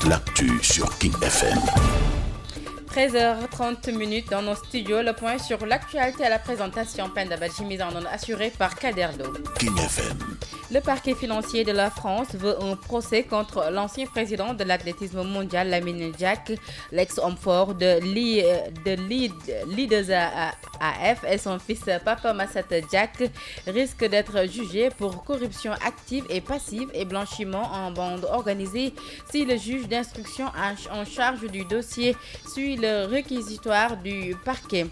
l'actu sur King FM. 13h30 dans nos studios, le point sur l'actualité à la présentation Penda Badji, mise en onde assurée par Kaderlo. King FM. Le parquet financier de la France veut un procès contre l'ancien président de l'athlétisme mondial, Lamine Diack, l'ex-homme fort de l'I2AF et son fils Papa Massata Diack risquent d'être jugés pour corruption active et passive et blanchiment en bande organisée si le juge d'instruction en charge du dossier suit le réquisitoire du parquet.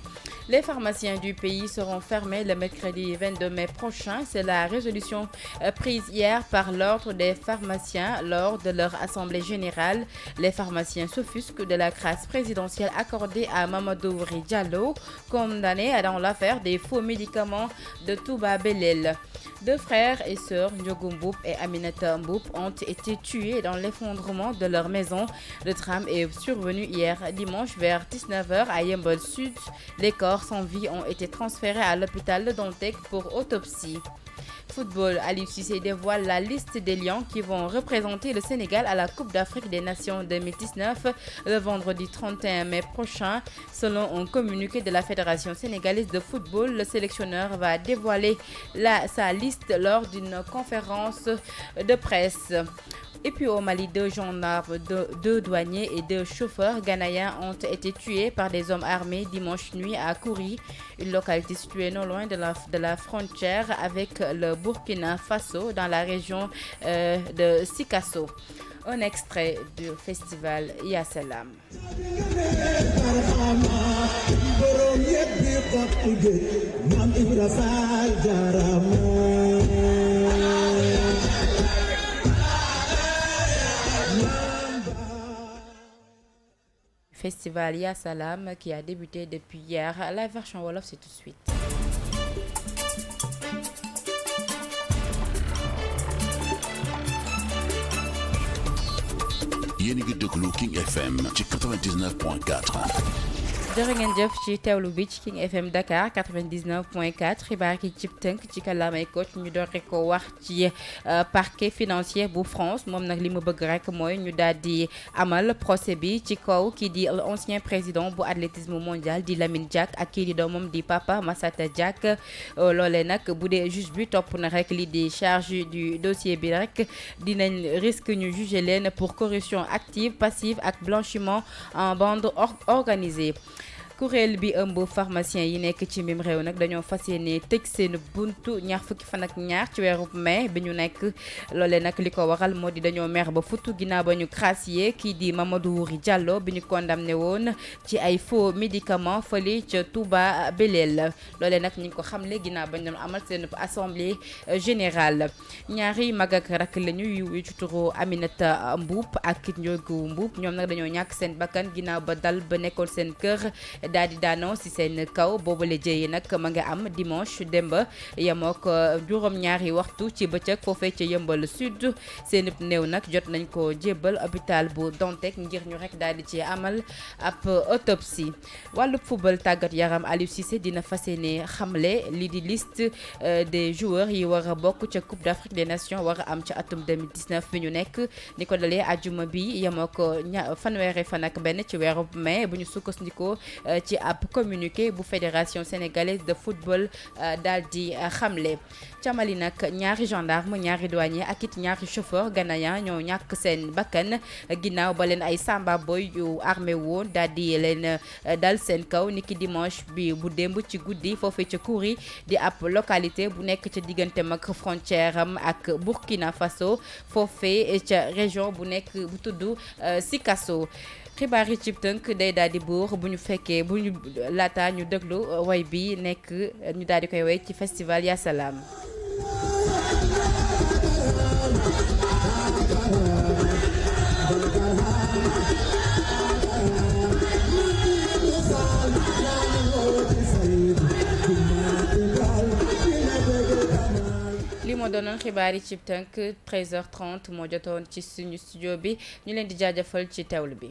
Les pharmaciens du pays seront fermés le mercredi 22 mai prochain. C'est la résolution prise hier par l'ordre des pharmaciens lors de leur assemblée générale. Les pharmaciens s'offusquent de la grâce présidentielle accordée à Mamadou Diallo, condamné dans l'affaire des faux médicaments de Touba Belel. Deux frères et sœurs, Ndiogo Mboup et Aminata Mboup, ont été tués dans l'effondrement de leur maison. Le drame est survenu hier dimanche vers 19h à Yeumbeul Sud. Les corps sans vie ont été transférés à l'hôpital de Dantec pour autopsie. Football, Aliou Cissé dévoile la liste des Lions qui vont représenter le Sénégal à la Coupe d'Afrique des Nations 2019 le vendredi 31 mai prochain. Selon un communiqué de la Fédération sénégalaise de football, le sélectionneur va dévoiler sa liste lors d'une conférence de presse. Et puis au Mali, 2 gendarmes, 2 douaniers et 2 chauffeurs ghanéens ont été tués par des hommes armés dimanche nuit à Kouri, une localité située non loin de la frontière avec le Burkina Faso dans la région de Sikasso. Un extrait du festival Ya Salam. Festival Ya Salam qui a débuté depuis hier. La version Wolof, c'est tout de suite. Yéen a ngi déglu King FM ci 99.4. jërë ngeen jëf ci teewlu bi ci King FM Dakar 99.4 xibaar yi ci tënk ci kàllaamay Kocc ñu doore ko wax ci parquet financier bu France moom nag li mu bëgg rek mooy ñu daal di amal procès bi ci kaw kii di ancien président bu athlétisme mondial di Lamine Diack ak kii di doomam di Papa Massata Diack loolee nag bu dee juge bi topp na rek li di charge du dossier bi rek dinañ risque ñu juger leen pour corruption active passive ak blanchiment en bande organisée. kuréel bi ëmb pharmacien yi nekk ci mim réew nag dañoo fas yéene tëj seen buntu ñaar fukki fan ak ñaar ci weeru mai bi ñu nekk loolee nag li ko waral moo di dañoo mer ba futu ginnaaw ba ñu gracier kii di Mamadou Diallo bi ñu condamné woon ci ay faux médicaments fële ca Touba Belel loolee nag ñu ngi ko xamle ginnaaw ba ñu doon amal seen assemblée générale ñaari mag ak rakk lañu yu ci turu Aminata Mboup ak Ndiogo Mboup ñoom nag dañoo ñàkk seen bakkan ginnaaw ba dal ba nekkoon seen kër daal di daanoo si seen kaw boobu la jëyee nag ma nga am dimanche démb yemook juróom-ñaari waxtu ci bëccëg foofee ca Yeumbeul Sud seen néew nag jot nañ ko jébbal hôpital bu Dantec ngir ñu rek daal di ci amal ab autopsie. wàllu football tàggat yaram Aliou Cissé dina fas yéene xamle li di liste des joueurs yi war a bokk ca Coupe d'Afrique des Nations war a am ca atum 2019 bi ñu nekk ni ko dalee àjjuma bi yemook fanweeri fan ak benn ci weeru mai bu ñu sukkandikoo ci ab communiqué bu fédération sénégalaise de football daal di xamle ca Mali nag ñaari gendarme ñaari douanier ak it ñaari chauffeur ghanéen ñoo ñàkk seen bakkan ginnaaw ba leen ay samba boy yu armé woon daal di leen dal seen kaw niki dimanche bi bu démb ci guddi foofee ca Kouri di ab localité bu nekk ca digganteem ak frontière am ak Burkina Faso foofee ca région bu nekk bu tudd Sikasso. xibaar yi ci tënk day daal di buur bu ñu fekkee bu ñu laata ñu déglu way bi nekk ñu daal di koy way ci festival Ya Salam. li moo doonoon xibaar yi ci tënk 13h30 moo jotoon ci suñu studio bi ñu leen di jaajëfal ci teewlu bi.